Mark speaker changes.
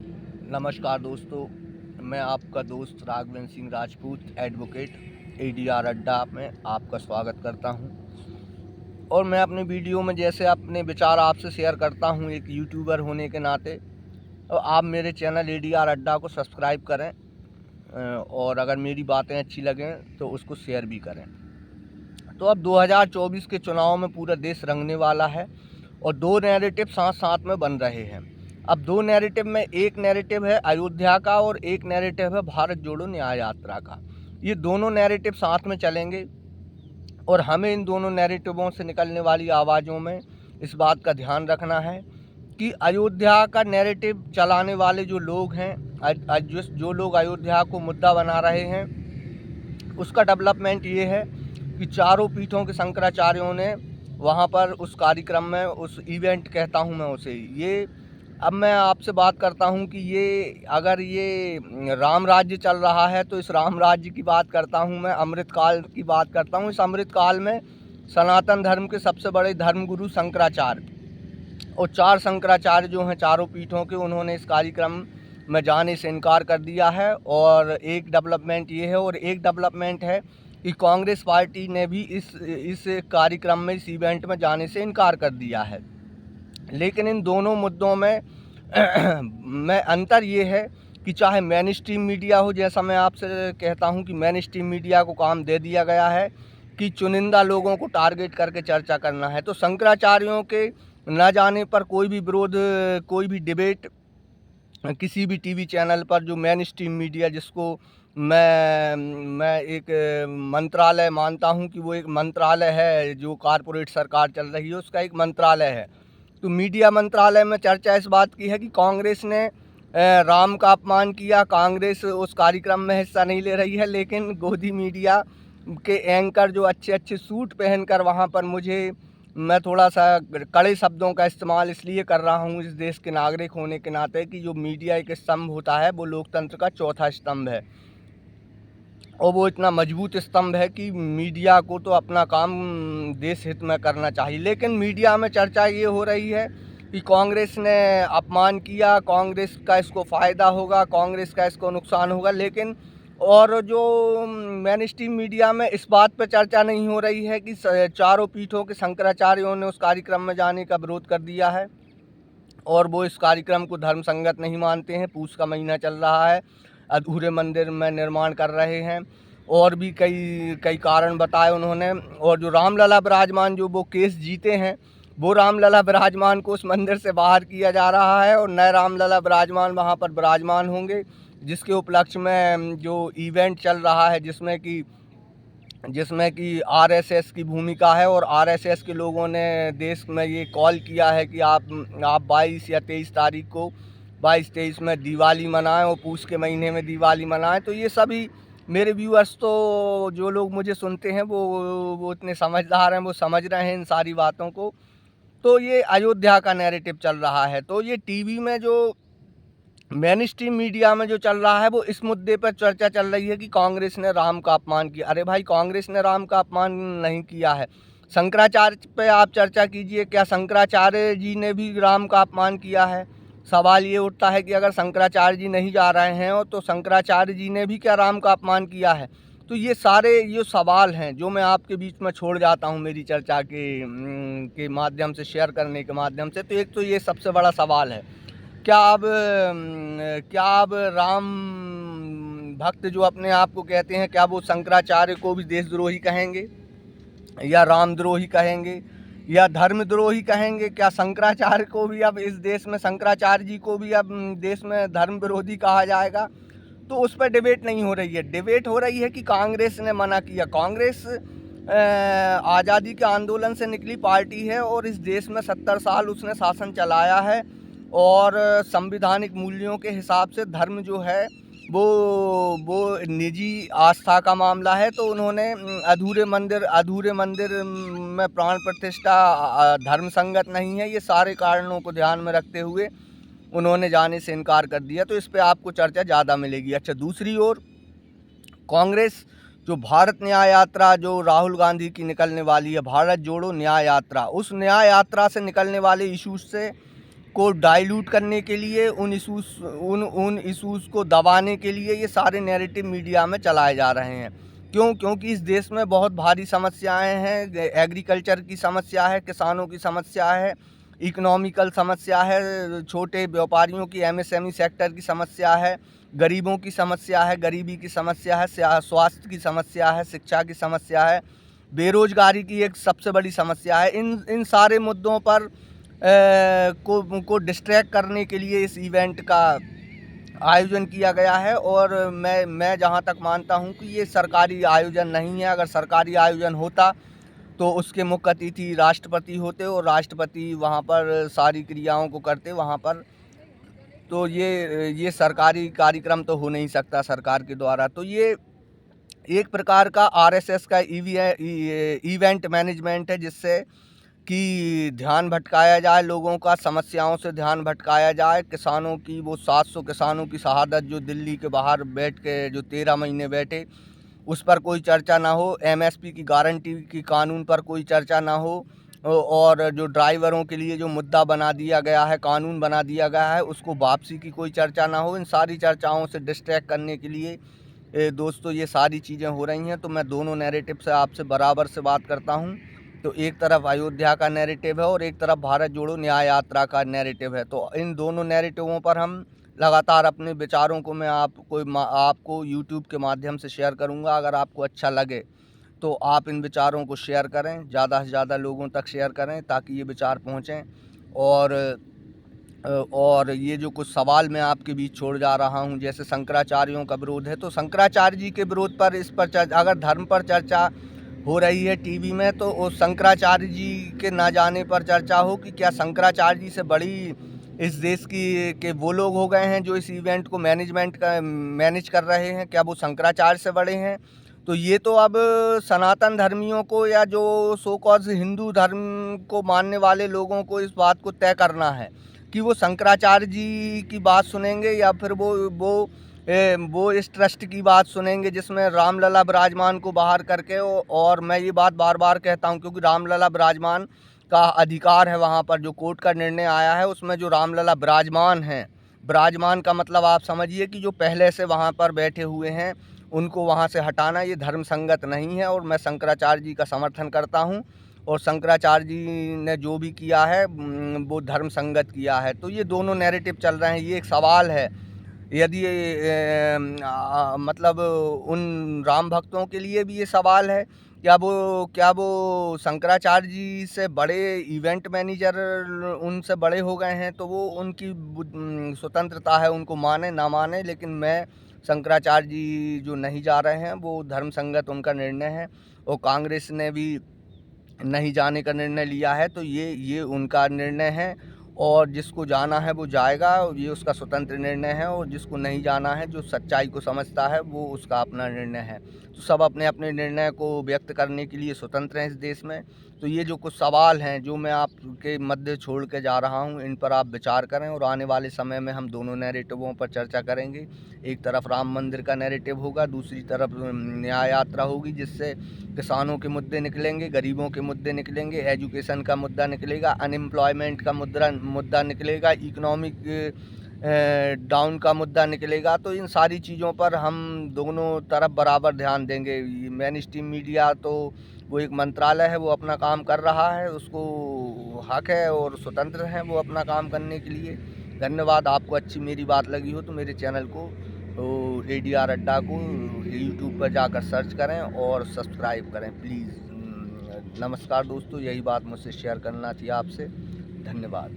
Speaker 1: नमस्कार दोस्तों, मैं आपका दोस्त राघवेंद्र सिंह राजपूत एडवोकेट एडीआर अड्डा में आपका स्वागत करता हूं। और मैं अपनी वीडियो में जैसे अपने विचार आपसे शेयर करता हूं एक यूट्यूबर होने के नाते, तो आप मेरे चैनल एडीआर अड्डा को सब्सक्राइब करें और अगर मेरी बातें अच्छी लगें तो उसको शेयर भी करें। तो अब 2024 के चुनाव में पूरा देश रंगने वाला है और दो नैरेटिव साथ साथ में बन रहे हैं। अब दो नैरेटिव में एक नैरेटिव है अयोध्या का और एक नैरेटिव है भारत जोड़ो न्याय यात्रा का। ये दोनों नैरेटिव साथ में चलेंगे और हमें इन दोनों नैरेटिवों से निकलने वाली आवाज़ों में इस बात का ध्यान रखना है कि अयोध्या का नैरेटिव चलाने वाले जो लोग हैं, जो लोग अयोध्या को मुद्दा बना रहे हैं, उसका डेवलपमेंट ये है कि चारों पीठों के शंकराचार्यों ने वहाँ पर उस कार्यक्रम में, उस इवेंट कहता हूँ मैं उसे, ये अब मैं आपसे बात करता हूँ कि ये अगर ये राम राज्य चल रहा है तो इस राम राज्य की बात करता हूँ मैं, अमृतकाल की बात करता हूँ। इस अमृतकाल में सनातन धर्म के सबसे बड़े धर्मगुरु शंकराचार्य और चार शंकराचार्य जो हैं चारों पीठों के, उन्होंने इस कार्यक्रम में जाने से इनकार कर दिया है। और एक डेवलपमेंट ये है और एक डेवलपमेंट है कि कांग्रेस पार्टी ने भी इस कार्यक्रम में, इस इवेंट में जाने से इनकार कर दिया है। लेकिन इन दोनों मुद्दों में में अंतर ये है कि चाहे मेन स्ट्रीम मीडिया हो, जैसा मैं आपसे कहता हूं कि मेन स्ट्रीम मीडिया को काम दे दिया गया है कि चुनिंदा लोगों को टारगेट करके चर्चा करना है, तो शंकराचार्यों के न जाने पर कोई भी विरोध, कोई भी डिबेट किसी भी टीवी चैनल पर, जो मेन स्ट्रीम मीडिया जिसको मैं एक मंत्रालय मानता हूं कि वो एक मंत्रालय है, जो कारपोरेट सरकार चल रही है उसका एक मंत्रालय है, तो मीडिया मंत्रालय में चर्चा इस बात की है कि कांग्रेस ने राम का अपमान किया, कांग्रेस उस कार्यक्रम में हिस्सा नहीं ले रही है। लेकिन गोदी मीडिया के एंकर जो अच्छे अच्छे सूट पहनकर वहाँ पर, मैं थोड़ा सा कड़े शब्दों का इस्तेमाल इसलिए कर रहा हूँ इस देश के नागरिक होने के नाते कि जो मीडिया एक स्तंभ होता है वो लोकतंत्र का चौथा स्तंभ है और वो इतना मजबूत स्तंभ है कि मीडिया को तो अपना काम देश हित में करना चाहिए। लेकिन मीडिया में चर्चा ये हो रही है कि कांग्रेस ने अपमान किया, कांग्रेस का इसको फ़ायदा होगा, कांग्रेस का इसको नुकसान होगा। लेकिन और जो मेन स्ट्रीम मीडिया में इस बात पर चर्चा नहीं हो रही है कि चारों पीठों के शंकराचार्यों ने उस कार्यक्रम में जाने का विरोध कर दिया है और वो इस कार्यक्रम को धर्म संगत नहीं मानते हैं। पूष का महीना चल रहा है, अधूरे मंदिर में निर्माण कर रहे हैं और भी कई कई कारण बताए उन्होंने। और जो रामलला विराजमान, जो वो केस जीते हैं, वो रामलला विराजमान को उस मंदिर से बाहर किया जा रहा है और नए रामलला विराजमान वहाँ पर विराजमान होंगे, जिसके उपलक्ष्य में जो इवेंट चल रहा है, जिसमें कि आरएसएस की भूमिका है। और आरएसएस के लोगों ने देश में ये कॉल किया है कि आप 22 या 23 तारीख को, 22-23 में दिवाली मनाएं और पूष के महीने में दिवाली मनाएं। तो ये सभी मेरे व्यूअर्स, तो जो लोग मुझे सुनते हैं वो इतने समझदार हैं, वो समझ रहे हैं इन सारी बातों को। तो ये अयोध्या का नैरेटिव चल रहा है, तो ये टीवी में जो मेन स्ट्रीम मीडिया में जो चल रहा है वो इस मुद्दे पर चर्चा चल रही है कि कांग्रेस ने राम का अपमान किया। अरे भाई, कांग्रेस ने राम का अपमान नहीं किया है। शंकराचार्य पे आप चर्चा कीजिए, क्या शंकराचार्य जी ने भी राम का अपमान किया है? सवाल ये उठता है कि अगर शंकराचार्य जी नहीं जा रहे हैं तो शंकराचार्य जी ने भी क्या राम का अपमान किया है? तो ये सारे ये सवाल हैं जो मैं आपके बीच में छोड़ जाता हूँ मेरी चर्चा के माध्यम से, शेयर करने के माध्यम से। तो एक तो ये सबसे बड़ा सवाल है, क्या अब राम भक्त जो अपने आप को कहते हैं, क्या वो शंकराचार्य को भी देशद्रोही कहेंगे या रामद्रोही कहेंगे या धर्मद्रोही कहेंगे? क्या शंकराचार्य को भी अब इस देश में, शंकराचार्य जी को भी अब देश में धर्म विरोधी कहा जाएगा? तो उस पर डिबेट नहीं हो रही है। डिबेट हो रही है कि कांग्रेस ने मना किया। कांग्रेस आज़ादी के आंदोलन से निकली पार्टी है और इस देश में 70 साल उसने शासन चलाया है और संवैधानिक मूल्यों के हिसाब से धर्म जो है वो निजी आस्था का मामला है। तो उन्होंने अधूरे मंदिर में प्राण प्रतिष्ठा धर्म संगत नहीं है, ये सारे कारणों को ध्यान में रखते हुए उन्होंने जाने से इनकार कर दिया। तो इस पे आपको चर्चा ज़्यादा मिलेगी। अच्छा, दूसरी ओर कांग्रेस जो भारत न्याय यात्रा जो राहुल गांधी की निकलने वाली है, भारत जोड़ो न्याय यात्रा, उस न्याय यात्रा से निकलने वाले इशूज़ से को डाइल्यूट करने के लिए, उन इशूज़ को दबाने के लिए ये सारे नैरेटिव मीडिया में चलाए जा रहे हैं। क्यों? क्योंकि इस देश में बहुत भारी समस्याएं हैं। एग्रीकल्चर की समस्या है, किसानों की समस्या है, इकोनॉमिकल समस्या है, छोटे व्यापारियों की एमएसएमई सेक्टर की समस्या है, गरीबों की समस्या है, गरीबी की समस्या है, स्वास्थ्य की समस्या है, शिक्षा की समस्या है, बेरोजगारी की एक सबसे बड़ी समस्या है। इन सारे मुद्दों पर को डिस्ट्रैक्ट करने के लिए इस इवेंट का आयोजन किया गया है। और मैं जहां तक मानता हूं कि ये सरकारी आयोजन नहीं है। अगर सरकारी आयोजन होता तो उसके मुख्य अतिथि राष्ट्रपति होते और राष्ट्रपति वहां पर सारी क्रियाओं को करते वहां पर। तो ये सरकारी कार्यक्रम तो हो नहीं सकता सरकार के द्वारा। तो ये एक प्रकार का आरएसएस का इवेंट मैनेजमेंट है, जिससे कि ध्यान भटकाया जाए लोगों का, समस्याओं से ध्यान भटकाया जाए। किसानों की वो 700 किसानों की शहादत जो दिल्ली के बाहर बैठ के जो 13 महीने बैठे, उस पर कोई चर्चा ना हो। एमएसपी की गारंटी की कानून पर कोई चर्चा ना हो। और जो ड्राइवरों के लिए जो मुद्दा बना दिया गया है, कानून बना दिया गया है, उसको वापसी की कोई चर्चा ना हो। इन सारी चर्चाओं से डिस्ट्रैक्ट करने के लिए दोस्तों ये सारी चीज़ें हो रही हैं। तो मैं दोनों नैरेटिव से आपसे बराबर से बात करता हूँ। तो एक तरफ अयोध्या का नैरेटिव है और एक तरफ भारत जोड़ो न्याय यात्रा का नैरेटिव है। तो इन दोनों नैरेटिवों पर हम लगातार अपने विचारों को मैं आपको यूट्यूब के माध्यम से शेयर करूंगा। अगर आपको अच्छा लगे तो आप इन विचारों को शेयर करें, ज़्यादा से ज़्यादा लोगों तक शेयर करें ताकि ये विचार पहुँचें। और ये जो कुछ सवाल मैं आपके बीच छोड़ जा रहा हूँ, जैसे शंकराचार्यों का विरोध है, तो शंकराचार्य जी के विरोध पर अगर धर्म पर चर्चा हो रही है टीवी में, तो उस शंकराचार्य जी के ना जाने पर चर्चा हो कि क्या शंकराचार्य जी से बड़ी इस देश के वो लोग हो गए हैं जो इस इवेंट को मैनेज कर रहे हैं, क्या वो शंकराचार्य से बड़े हैं? तो ये तो अब सनातन धर्मियों को या जो सो कॉल्ड हिंदू धर्म को मानने वाले लोगों को इस बात को तय करना है कि वो शंकराचार्य जी की बात सुनेंगे या फिर वो इस ट्रस्ट की बात सुनेंगे जिसमें रामलला विराजमान को बाहर करके। और मैं ये बात बार बार कहता हूँ क्योंकि रामलला विराजमान का अधिकार है वहाँ पर। जो कोर्ट का निर्णय आया है उसमें जो रामलला विराजमान हैं, विराजमान का मतलब आप समझिए कि जो पहले से वहाँ पर बैठे हुए हैं उनको वहाँ से हटाना ये धर्म संगत नहीं है। और मैं शंकराचार्य जी का समर्थन करता हूँ और शंकराचार्य जी ने जो भी किया है वो धर्म संगत किया है। तो ये दोनों नैरेटिव चल रहे हैं। ये एक सवाल है, यदि मतलब उन राम भक्तों के लिए भी ये सवाल है, क्या वो शंकराचार्य जी से बड़े इवेंट मैनेजर उनसे बड़े हो गए हैं? तो वो उनकी स्वतंत्रता है, उनको माने ना माने। लेकिन मैं शंकराचार्य जी जो नहीं जा रहे हैं वो धर्म संगत उनका निर्णय है। और कांग्रेस ने भी नहीं जाने का निर्णय लिया है, तो ये उनका निर्णय है। और जिसको जाना है वो जाएगा, ये उसका स्वतंत्र निर्णय है। और जिसको नहीं जाना है, जो सच्चाई को समझता है, वो उसका अपना निर्णय है। तो सब अपने अपने निर्णय को व्यक्त करने के लिए स्वतंत्र हैं इस देश में। तो ये जो कुछ सवाल हैं जो मैं आपके मध्य छोड़ के जा रहा हूँ, इन पर आप विचार करें। और आने वाले समय में हम दोनों नैरेटिवों पर चर्चा करेंगे। एक तरफ राम मंदिर का नैरेटिव होगा, दूसरी तरफ न्याय यात्रा होगी, जिससे किसानों के मुद्दे निकलेंगे, गरीबों के मुद्दे निकलेंगे, एजुकेशन का मुद्दा निकलेगा, अनएम्प्लॉयमेंट का मुद्दा निकलेगा, इकोनॉमिक डाउन का मुद्दा निकलेगा। तो इन सारी चीज़ों पर हम दोनों तरफ बराबर ध्यान देंगे। मेन स्ट्रीम मीडिया तो वो एक मंत्रालय है, वो अपना काम कर रहा है, उसको हक है और स्वतंत्र है वो अपना काम करने के लिए। धन्यवाद। आपको अच्छी मेरी बात लगी हो तो मेरे चैनल को ADR अड्डा को यूट्यूब पर जाकर सर्च करें और सब्सक्राइब करें प्लीज़। नमस्कार दोस्तों, यही बात मुझसे शेयर करना थी आपसे। धन्यवाद।